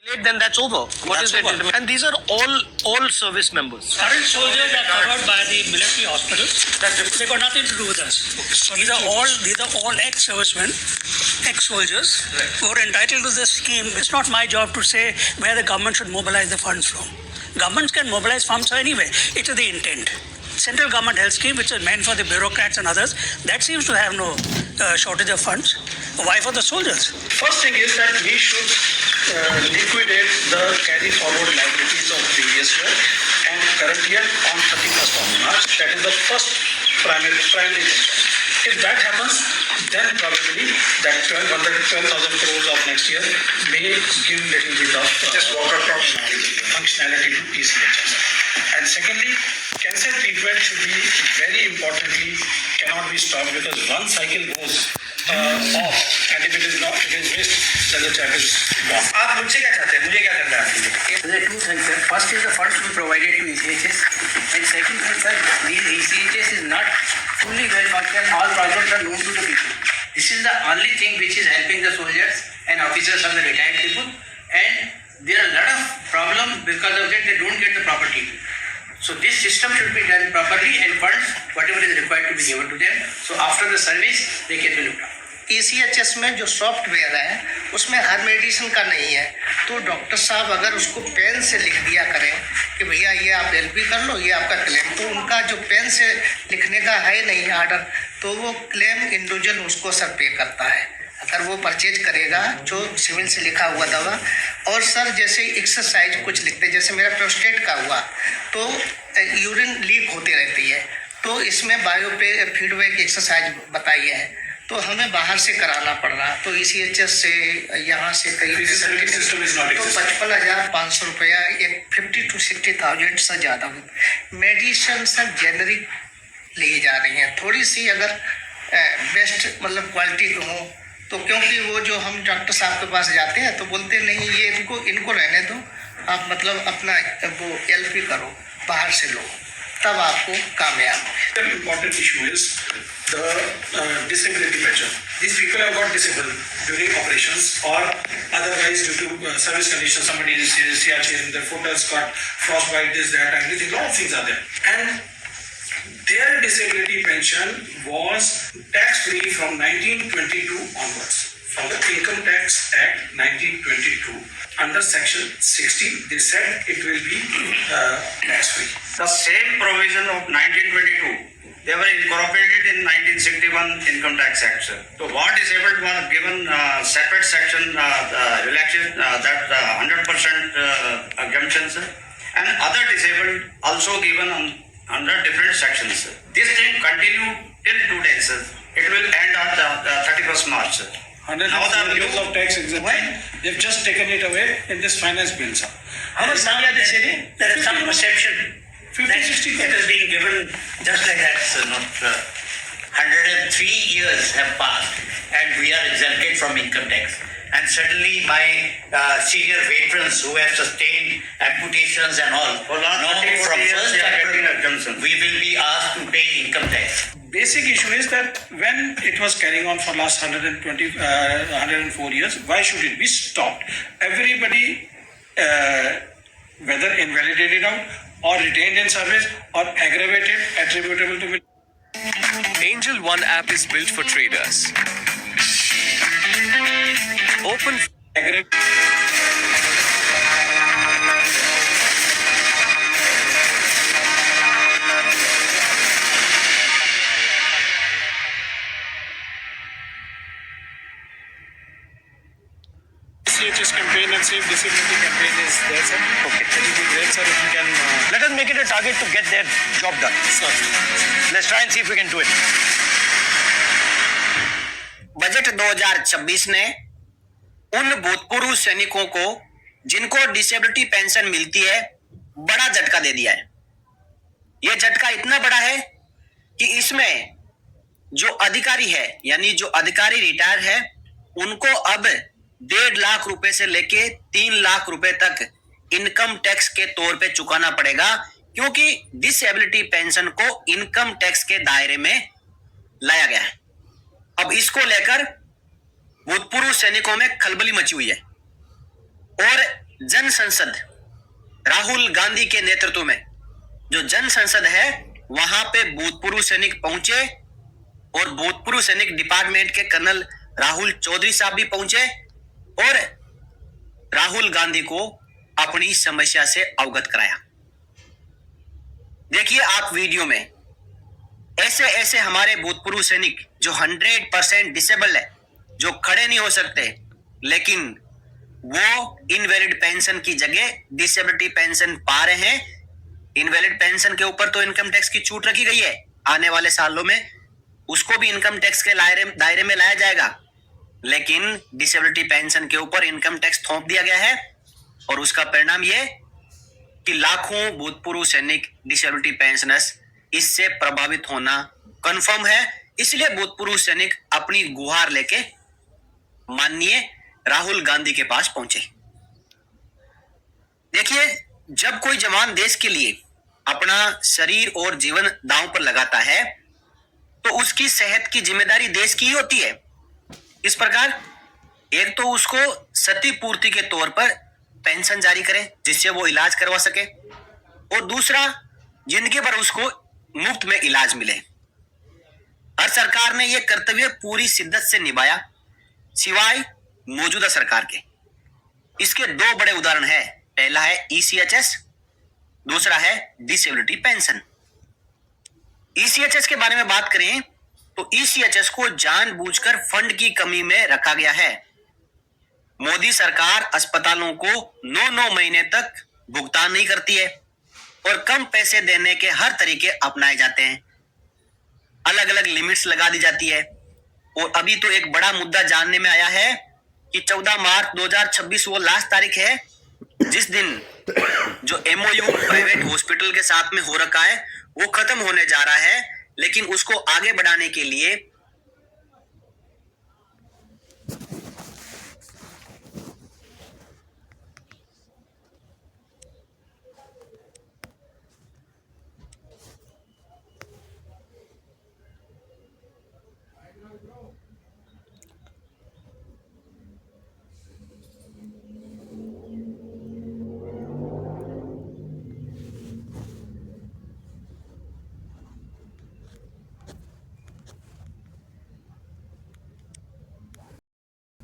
Then that's over. What That's is it? over. And these are all service members. Current soldiers are covered by the military hospitals. They got nothing to do with us. These are all ex-servicemen, ex-soldiers who are entitled to this scheme. It's not my job to say where the government should mobilize the funds from. Governments can mobilize funds anyway. It is the intent. Central government health scheme, which is meant for the bureaucrats and others, that seems to have no shortage of funds. Why for the soldiers? First thing is that we should liquidate the carry forward liabilities of previous year and current year on 31st of March. That is the first primary concern. If that happens, then probably that 12,000 crores of next year may give little bit of functionality to PCHS. And secondly, cancer treatment should be very importantly cannot be stopped because one cycle goes off and if it is not, it is missed, then the child is gone. आप मुझसे क्या चाहते हैं, मुझे क्या करना है आपके लिए? There are two things, sir. First is the funds to be provided to ECHS, and second thing, sir, these ECHS is not fully well functioning. All problems are known to the people. This is the only thing which is helping the soldiers and officers of the retired people, and there are a lot of problems because of that they don't get the proper treatment. So this system should be done properly and funds, whatever is required to be given to them. So after the service, they can be looked after. ECHS में जो software है उसमें हर medicine का नहीं है, तो doctor साहब अगर उसको पेन से लिख दिया करें कि भैया ये आप एलपी कर लो, ये आपका क्लेम, तो उनका जो पेन से लिखने का है नहीं आर्डर, तो वो क्लेम इंडिविजुअल उसको सर पे करता है अगर वो परचेज करेगा जो सिविल से लिखा हुआ दवा। और सर जैसे एक्सरसाइज कुछ लिखते, जैसे मेरा प्रोस्टेट का हुआ तो यूरिन लीक होती रहती है, तो इसमें बायो पे फीडबैक एक्सरसाइज बताई है, तो हमें बाहर से कराना पड़ रहा, तो ECHS से यहाँ से कहीं तो 55,500 रुपया, एक 50 to 60,000 से ज़्यादा मेडिसिन सब जेनरिक ली जा रही हैं। थोड़ी सी अगर बेस्ट मतलब क्वालिटी की हो तो, क्योंकि वो जो हम डॉक्टर साहब के पास जाते हैं तो बोलते नहीं ये इनको रहने दो, आप मतलब अपना वो एलपी करो, बाहर से लो, तब आपको कामयाब। The important issue is the disability pension. These people have got disabled during operations or otherwise due to service conditions. Somebody is CRC, their foot has got frostbite, this, that, everything. A lot of things are there. And their disability pension was tax-free from 1922 onwards. From the Income Tax Act 1922, under Section 60, they said it will be tax-free. The same provision of 1922, they were incorporated in 1961 Income Tax Act, sir. So what disabled were given separate section relaxation, that 100% exemption, sir. And other disabled also given under different sections, sir. This thing continue till today, sir. It will end on the 31st March, sir. 104 years of tax exemption, they've just taken it away in this finance bill, sir. How much money are they saving? There is some perception 50-60 that it is being given just like that, sir. Not 103 years have passed and we are exempted from income tax. And certainly my senior veterans who have sustained amputations and all, now from 1st April, we will be asked to pay income tax. Basic issue is that when it was carrying on for last 104 years, why should it be stopped? Everybody, whether invalidated out or retained in service or aggravated, attributable to Angel One app is built for traders. Open CHS campaign and Save Disability campaign is there, sir. Okay. It will be great, sir, if you can. Let us make it a target to get their job done. Sir. Let's try and see if we can do it. Budget 2026 ने उन भूतपूर्व सैनिकों को जिनको disability pension मिलती है बड़ा झटका दे दिया है। यह झटका इतना बड़ा है कि इसमें जो अधिकारी है यानी जो अधिकारी रिटायर है उनको अब 1.5 लाख रुपए से लेके 3 लाख रुपए तक इनकम टैक्स के तौर पे चुकाना पड़ेगा, क्योंकि डिसेबिलिटी पेंशन को इनकम टैक्स के दायरे में लाया गया है। अब इसको लेकर भूतपूर्व सैनिकों में खलबली मची हुई है और जन संसद राहुल गांधी के नेतृत्व में जो जन संसद है वहां पे भूतपूर्व सैनिक पहुंचे और भूतपूर्व सैनिक डिपार्टमेंट के कर्नल राहुल चौधरी साहब भी पहुंचे और राहुल गांधी को अपनी समस्या से अवगत कराया। देखिए आप वीडियो में ऐसे ऐसे हमारे भूतपूर्व सैनिक जो 100% डिसेबल है, जो खड़े नहीं हो सकते, लेकिन वो इनवैलिड पेंशन की जगह डिसेबिलिटी पेंशन पा रहे हैं। इनवैलिड पेंशन के ऊपर तो इनकम टैक्स की छूट रखी गई है, आने वाले सालों में उसको भी इनकम टैक्स के दायरे में लाया जाएगा, लेकिन डिसेबिलिटी पेंशन के ऊपर इनकम टैक्स थोप दिया गया है और उसका परिणाम ये कि लाखों भूतपूर्व सैनिक डिसेबिलिटी पेंशनर्स इससे प्रभावित होना कंफर्म है। इसलिए भूतपूर्व सैनिक अपनी गुहार लेके माननीय राहुल गांधी के पास पहुंचे। देखिए जब कोई जवान देश के लिए अपना शरीर और जीवन दांव पर लगाता है तो उसकी सेहत की जिम्मेदारी देश की ही होती है। इस प्रकार एक तो उसको क्षतिपूर्ति के तौर पर पेंशन जारी करें जिससे वो इलाज करवा सके, और दूसरा जिंदगी भर उसको मुफ्त में इलाज मिले। हर सरकार ने यह कर्तव्य पूरी शिद्दत से निभाया सिवाय मौजूदा सरकार के। इसके दो बड़े उदाहरण है, पहला है ईसीएचएस, दूसरा है डिसेबिलिटी पेंशन। ईसीएचएस के बारे में बात करें तो ईसीएचएस को जानबूझकर फंड की कमी में रखा गया है। मोदी सरकार अस्पतालों को 9-9 महीने तक भुगतान नहीं करती है और कम पैसे देने के हर तरीके अपनाए जाते हैं। अलग अलग लिमिट्स लगा दी जाती है। और अभी तो एक बड़ा मुद्दा जानने में आया है कि 14 मार्च 2026 वो लास्ट तारीख है जिस दिन जो एमओयू प्राइवेट हॉस्पिटल के साथ में हो रखा है वो खत्म होने जा रहा है, लेकिन उसको आगे बढ़ाने के लिए